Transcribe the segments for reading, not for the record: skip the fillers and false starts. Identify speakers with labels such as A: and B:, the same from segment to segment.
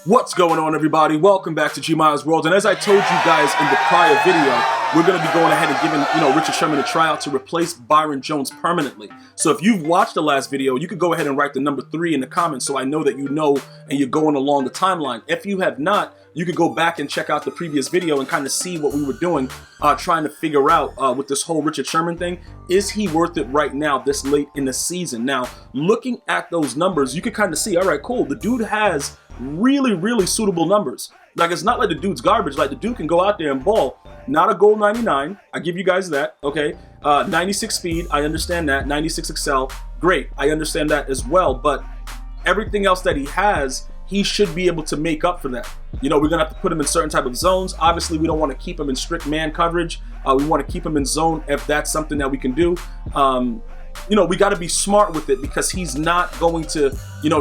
A: What's going on, everybody? Welcome back to GmiasWorld. And as I told you guys in the prior video, we're going to be going ahead and giving, Richard Sherman a tryout to replace Byron Jones permanently. So if you've watched the last video, you could go ahead and write the number 3 in the comments so I know that you know and you're going along the timeline. If you have not, you could go back and check out the previous video and kind of see what we were doing, trying to figure out with this whole Richard Sherman thing. Is he worth it right now, this late in the season? Now, looking at those numbers, you could kind of see, all right, cool. The dude has really suitable numbers. Like, it's not like the dude's garbage. Like, the dude can go out there and ball. Not a goal 99. I give you guys that, okay? 96 speed, I understand that. 96 excel, great. I understand that as well. But everything else that he has, he should be able to make up for that. We're going to have to put him in certain type of zones. Obviously, we don't want to keep him in strict man coverage. We want to keep him in zone if that's something that we can do. We got to be smart with it because he's not going to,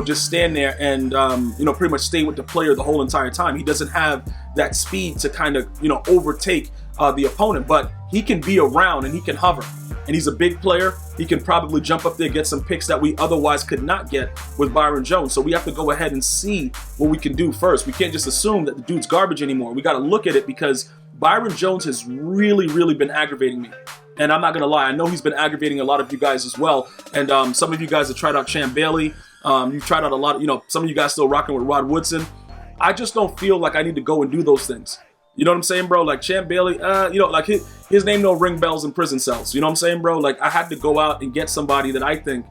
A: just stand there and, pretty much stay with the player the whole entire time. He doesn't have that speed to kind of, overtake the opponent, but he can be around and he can hover. And he's a big player. He can probably jump up there, get some picks that we otherwise could not get with Byron Jones. So we have to go ahead and see what we can do first. We can't just assume that the dude's garbage anymore. We got to look at it because Byron Jones has really been aggravating me. And I'm not going to lie, I know he's been aggravating a lot of you guys as well. And some of you guys have tried out Champ Bailey. You've tried out a lot of, some of you guys still rocking with Rod Woodson. I just don't feel like I need to go and do those things. You know what I'm saying, bro? Like Champ Bailey, like his name don't ring bells in prison cells. You know what I'm saying, bro? Like I had to go out and get somebody that I think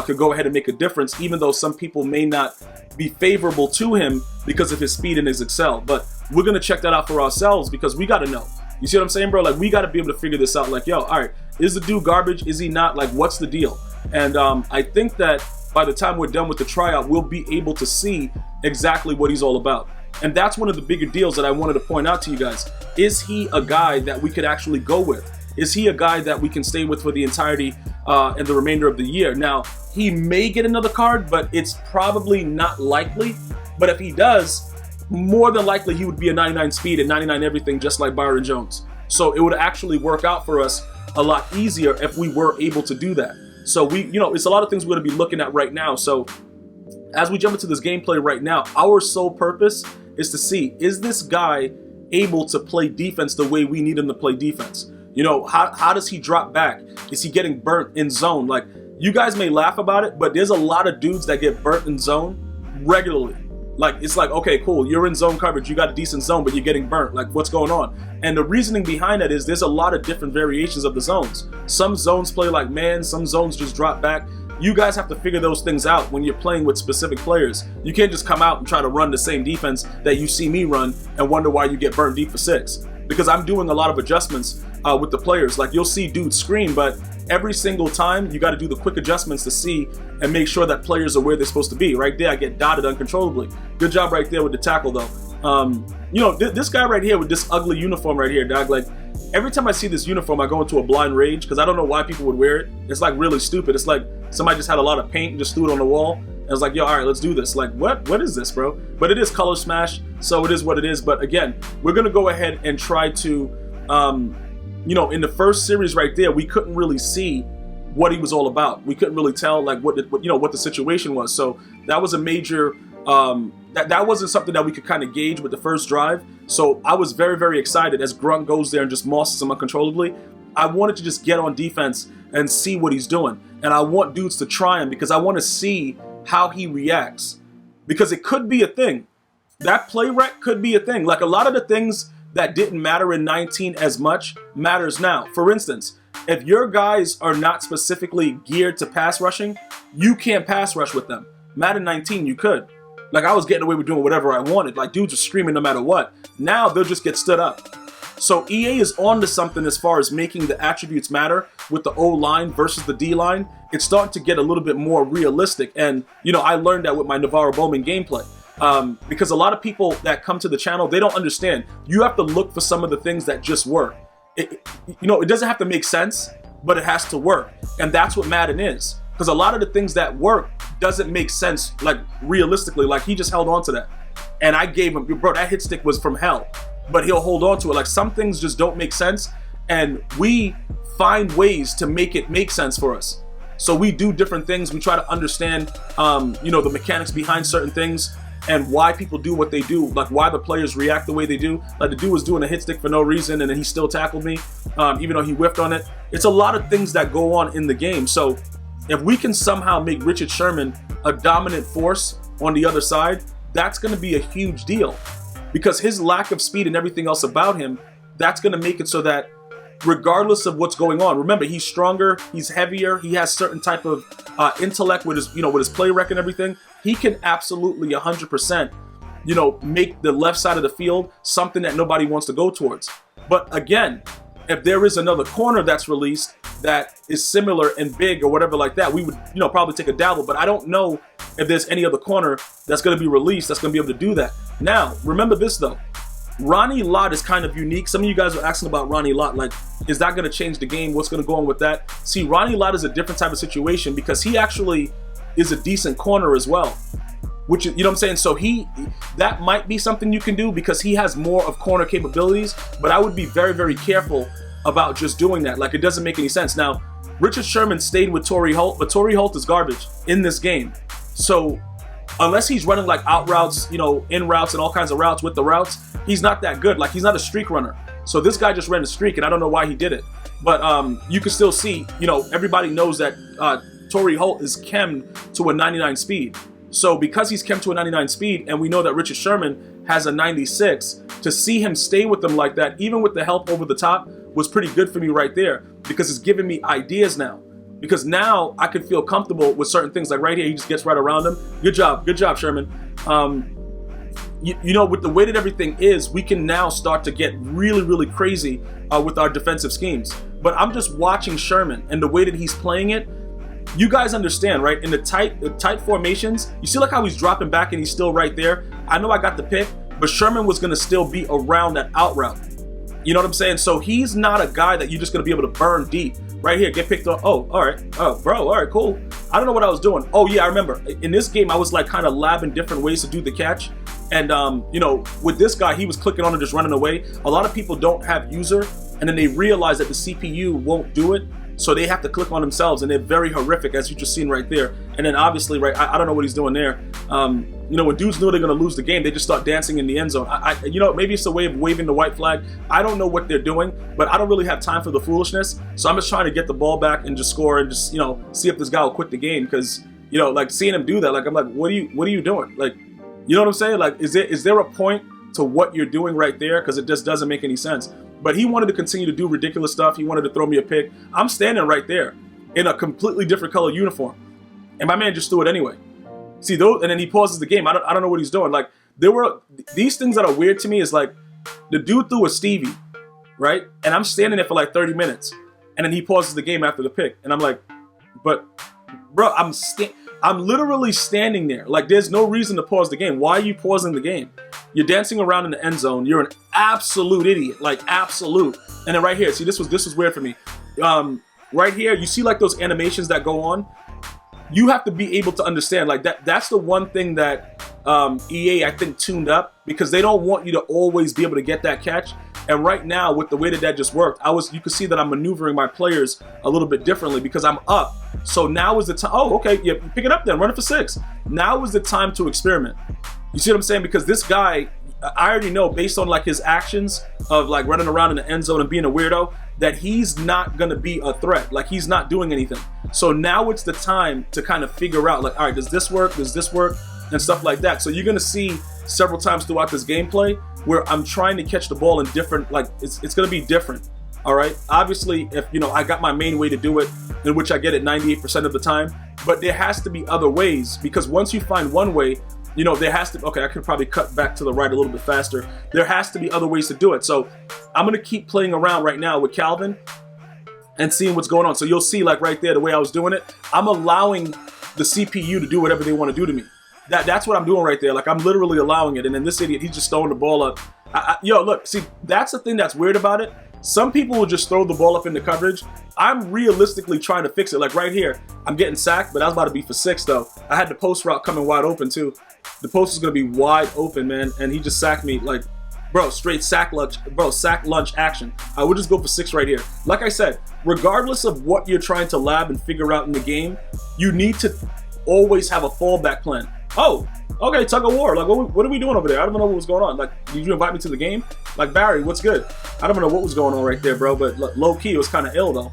A: could go ahead and make a difference, even though some people may not be favorable to him because of his speed and his excel. But we're going to check that out for ourselves because we got to know. You see what I'm saying, bro? Like, we got to be able to figure this out. Like, yo, all right, is the dude garbage? Is he not? Like, what's the deal? And I think that by the time we're done with the tryout, we'll be able to see exactly what he's all about. And that's one of the bigger deals that I wanted to point out to you guys. Is he a guy that we could actually go with? Is he a guy that we can stay with for the entirety and the remainder of the year? Now, he may get another card, but it's probably not likely. But if he does, more than likely he would be a 99 speed and 99 everything, just like Byron Jones. So it would actually work out for us a lot easier if we were able to do that. So it's a lot of things we're going to be looking at right now. So as we jump into this gameplay right now, our sole purpose is to see, is this guy able to play defense the way we need him to play defense? How does he drop back? Is he getting burnt in zone? Like, you guys may laugh about it, but there's a lot of dudes that get burnt in zone regularly. Like, it's like, okay, cool, you're in zone coverage, you got a decent zone, but you're getting burnt. Like, what's going on? And the reasoning behind that is there's a lot of different variations of the zones. Some zones play like man, some zones just drop back. You guys have to figure those things out when you're playing with specific players. You can't just come out and try to run the same defense that you see me run and wonder why you get burnt deep for 6. Because I'm doing a lot of adjustments with the players. Like, you'll see dudes scream, but every single time you got to do the quick adjustments to see and make sure that players are where they're supposed to be. Right there, I get dotted uncontrollably. Good job right there with the tackle, though. This guy right here with this ugly uniform right here, dog. Like, every time I see this uniform, I go into a blind rage because I don't know why people would wear it. It's like really stupid. It's like somebody just had a lot of paint and just threw it on the wall. And it's like, yo, all right, let's do this. Like, what is this, bro? But it is color smash, so it is what it is. But again, we're gonna go ahead and try to, in the first series right there, we couldn't really see what he was all about. We couldn't really tell like what the situation was. So that was a major. That wasn't something that we could kind of gauge with the first drive. So I was very excited as Grunt goes there and just mosses him uncontrollably. I wanted to just get on defense and see what he's doing. And I want dudes to try him because I want to see how he reacts. Because it could be a thing. That play rec could be a thing. Like, a lot of the things that didn't matter in 19 as much matters now. For instance, if your guys are not specifically geared to pass rushing, you can't pass rush with them. Madden 19, you could. Like, I was getting away with doing whatever I wanted. Like, dudes are screaming no matter what. Now they'll just get stood up. So EA is on to something as far as making the attributes matter with the O-line versus the D-line. It's starting to get a little bit more realistic. And, I learned that with my Navarro Bowman gameplay. Because a lot of people that come to the channel, they don't understand. You have to look for some of the things that just work. It doesn't have to make sense, but it has to work. And that's what Madden is. Because a lot of the things that work doesn't make sense, like, realistically. Like, he just held on to that. And I gave him, bro, that hit stick was from hell. But he'll hold on to it. Like, some things just don't make sense. And we find ways to make it make sense for us. So we do different things. We try to understand, the mechanics behind certain things. and why people do what they do, like why the players react the way they do. Like the dude was doing a hit stick for no reason, and then he still tackled me, even though he whiffed on it. It's a lot of things that go on in the game. So if we can somehow make Richard Sherman a dominant force on the other side, that's going to be a huge deal, because his lack of speed and everything else about him, that's going to make it so that regardless of what's going on, remember, he's stronger, he's heavier, he has certain type of intellect with his, with his play rec and everything. He can absolutely 100%, make the left side of the field something that nobody wants to go towards. But again, if there is another corner that's released that is similar and big or whatever like that, we would, probably take a dabble. But I don't know if there's any other corner that's going to be released that's going to be able to do that. Now, remember this though. Ronnie Lott is kind of unique. Some of you guys were asking about Ronnie Lott, like, is that going to change the game? What's going to go on with that? See, Ronnie Lott is a different type of situation because he actually is a decent corner as well. Which, you know what I'm saying? So that might be something you can do because he has more of corner capabilities, but I would be very, very careful about just doing that. Like, it doesn't make any sense. Now, Richard Sherman stayed with Torrey Holt, but Torrey Holt is garbage in this game. So unless he's running like out routes, in routes and all kinds of routes with the routes, he's not that good. Like, he's not a streak runner. So this guy just ran a streak, and I don't know why he did it. But you can still see, everybody knows that Torrey Holt is chemmed to a 99 speed. So because he's chemmed to a 99 speed, and we know that Richard Sherman has a 96, to see him stay with them like that, even with the help over the top, was pretty good for me right there, because it's giving me ideas now. Because now I can feel comfortable with certain things. Like right here, he just gets right around him. Good job, Sherman. With the way that everything is, we can now start to get really, really crazy with our defensive schemes. But I'm just watching Sherman and the way that he's playing it. You guys understand, right? In the tight formations, you see like how he's dropping back and he's still right there. I know I got the pick, but Sherman was going to still be around that out route. You know what I'm saying? So he's not a guy that you're just going to be able to burn deep. Right here, get picked up. Oh, all right. Oh, bro, all right, cool. I don't know what I was doing. Oh, yeah, I remember. In this game, I was like kind of labbing different ways to do the catch. And, with this guy, he was clicking on and just running away. A lot of people don't have user, and then they realize that the CPU won't do it. So they have to click on themselves, and they're very horrific, as you just seen right there. And then obviously, right, I don't know what he's doing there. When dudes know they're going to lose the game, they just start dancing in the end zone. Maybe it's a way of waving the white flag. I don't know what they're doing, but I don't really have time for the foolishness. So I'm just trying to get the ball back and just score and just, see if this guy will quit the game. Because, like seeing him do that, like, I'm like, what are you doing? Like, you know what I'm saying? Like, is there a point to what you're doing right there? Because it just doesn't make any sense. But he wanted to continue to do ridiculous stuff. He wanted to throw me a pick. I'm standing right there in a completely different color uniform. And my man just threw it anyway. See, those, and then he pauses the game. I don't know what he's doing. Like, there were these things that are weird to me is like, the dude threw a Stevie, right? And I'm standing there for like 30 minutes. And then he pauses the game after the pick. And I'm like, but, bro, I'm literally standing there. Like, there's no reason to pause the game. Why are you pausing the game? You're dancing around in the end zone. You're an absolute idiot, like absolute. And then right here, see, this was weird for me. Right here, you see like those animations that go on. You have to be able to understand like that. That's the one thing that EA I think tuned up, because they don't want you to always be able to get that catch. And right now, with the way that just worked, you can see that I'm maneuvering my players a little bit differently because I'm up. So now is the time. Oh, okay, yeah, pick it up then, run it for 6. Now is the time to experiment. You see what I'm saying? Because this guy, I already know based on like his actions of like running around in the end zone and being a weirdo, that he's not gonna be a threat. Like, he's not doing anything. So now it's the time to kind of figure out like, all right, does this work? Does this work? And stuff like that. So you're gonna see several times throughout this gameplay where I'm trying to catch the ball in different, like it's gonna be different. All right. Obviously, if I got my main way to do it, in which I get it 98% of the time, but there has to be other ways, because once you find one way, there has to, okay, I could probably cut back to the right a little bit faster. There has to be other ways to do it. So I'm going to keep playing around right now with Calvin and seeing what's going on. So you'll see like right there, the way I was doing it, I'm allowing the CPU to do whatever they want to do to me. That's what I'm doing right there. Like, I'm literally allowing it. And then this idiot, he's just throwing the ball up. Look, see, that's the thing that's weird about it. Some people will just throw the ball up into coverage. I'm realistically trying to fix it. Like right here, I'm getting sacked, but I was about to be for 6 though. I had the post route coming wide open too. The post is gonna be wide open, man, and he just sacked me. Like, bro, straight sack lunch, bro, sack lunch action. I would just go for 6 right here. Like I said, regardless of what you're trying to lab and figure out in the game, you need to always have a fallback plan. Oh, okay, tug of war. Like, what are we doing over there? I don't know what was going on. Like, did you invite me to the game? Like, Barry, what's good? I don't know what was going on right there, bro, but low key, it was kind of ill, though.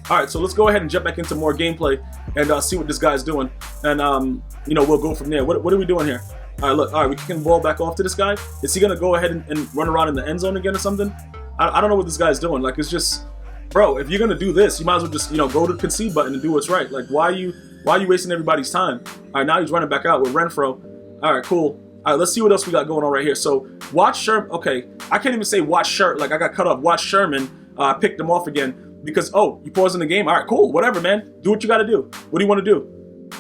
A: All right, so let's go ahead and jump back into more gameplay and see what this guy's doing. And, you know, we'll go from there. What are we doing here? All right, look. All right, we kicking the ball back off to this guy. Is he going to go ahead and run around in the end zone again or something? I don't know what this guy's doing. Like, it's just, bro, if you're going to do this, you might as well just, you know, go to the concede button and do what's right. Like, why are you wasting everybody's time? All right, now he's running back out with Renfro. All right, cool. All right, let's see what else we got going on right here. So, watch Sherman. Okay, I can't even say watch Sherman. Like, I got cut off. Watch Sherman picked him off again because, oh, you pausing the game? All right, cool. Whatever, man. Do what you got to do. What do you want to do?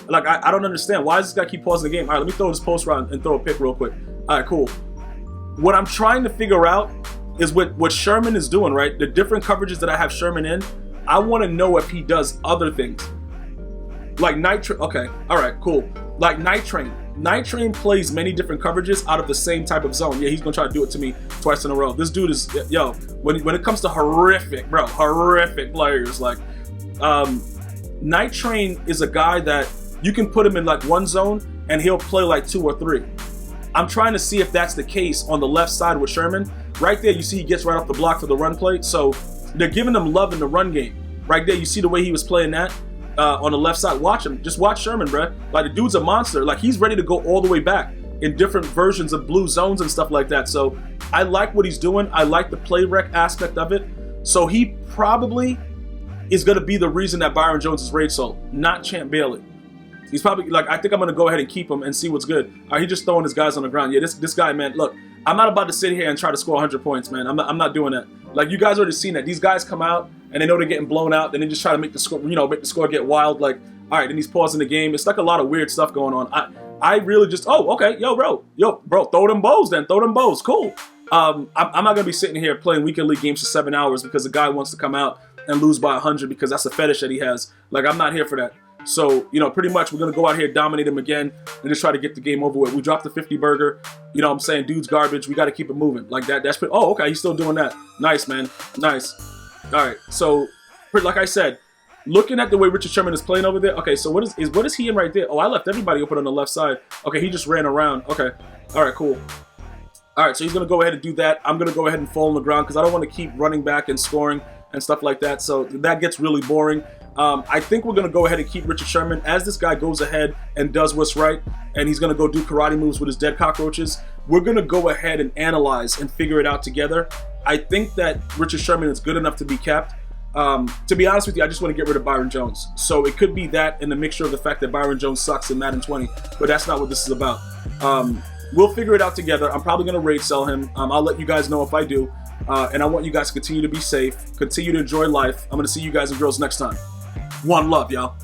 A: Like, I don't understand. Why does this guy keep pausing the game? All right, let me throw this post route and throw a pick real quick. All right, cool. What I'm trying to figure out is what Sherman is doing, right? The different coverages that I have Sherman in, I want to know if he does other things. Like Night Train. Okay, all right, cool. Like Night Train. Night Train plays many different coverages out of the same type of zone. Yeah, he's gonna try to do it to me twice in a row. This dude is, yo, when it comes to horrific players, like, Night Train is a guy that you can put him in like one zone and he'll play like 2 or 3. I'm trying to see if that's the case on the left side with Sherman. Right there, you see he gets right off the block for the run play. So they're giving him love in the run game. Right there, you see the way he was playing that on the left side. Watch him. Just watch Sherman, bruh. Like, the dude's a monster. Like, he's ready to go all the way back in different versions of blue zones and stuff like that. So I like what he's doing. I like the play rec aspect of it. So he probably is going to be the reason that Byron Jones is raid sold, not Champ Bailey. He's probably, like, I think I'm going to go ahead and keep him and see what's good. All right, he's just throwing his guys on the ground. Yeah, this guy, man, look, I'm not about to sit here and try to score 100 points, man. I'm not doing that. Like, you guys already seen that. These guys come out, and they know they're getting blown out, and they just try to make the score, you know, make the score get wild. Like, all right, then he's pausing the game. It's like a lot of weird stuff going on. I really just, oh, okay, yo, bro, throw them bows then. Throw them bows. Cool. I'm not going to be sitting here playing weekend league games for 7 hours because the guy wants to come out and lose by 100 because that's a fetish that he has. Like, I'm not here for that. So, you know, pretty much we're going to go out here, dominate him again, and just try to get the game over with. We dropped the 50 burger. You know what I'm saying? Dude's garbage. We got to keep it moving. Like that. That's pretty. Oh, okay. He's still doing that. Nice, man. Nice. All right. So, like I said, looking at the way Richard Sherman is playing over there. Okay, so what is he in right there? Oh, I left everybody open on the left side. Okay, he just ran around. Okay. All right, cool. All right, so he's going to go ahead and do that. I'm going to go ahead and fall on the ground because I don't want to keep running back and scoring and stuff like that. So that gets really boring. I think we're going to go ahead and keep Richard Sherman as this guy goes ahead and does what's right, and he's going to go do karate moves with his dead cockroaches. We're going to go ahead and analyze and figure it out together. I think that Richard Sherman is good enough to be kept. To be honest with you, I just want to get rid of Byron Jones. So it could be that and the mixture of the fact that Byron Jones sucks in Madden 20, but that's not what this is about. We'll figure it out together. I'm probably going to raid sell him. I'll let you guys know if I do. And I want you guys to continue to be safe, continue to enjoy life. I'm going to see you guys and girls next time. One love, y'all.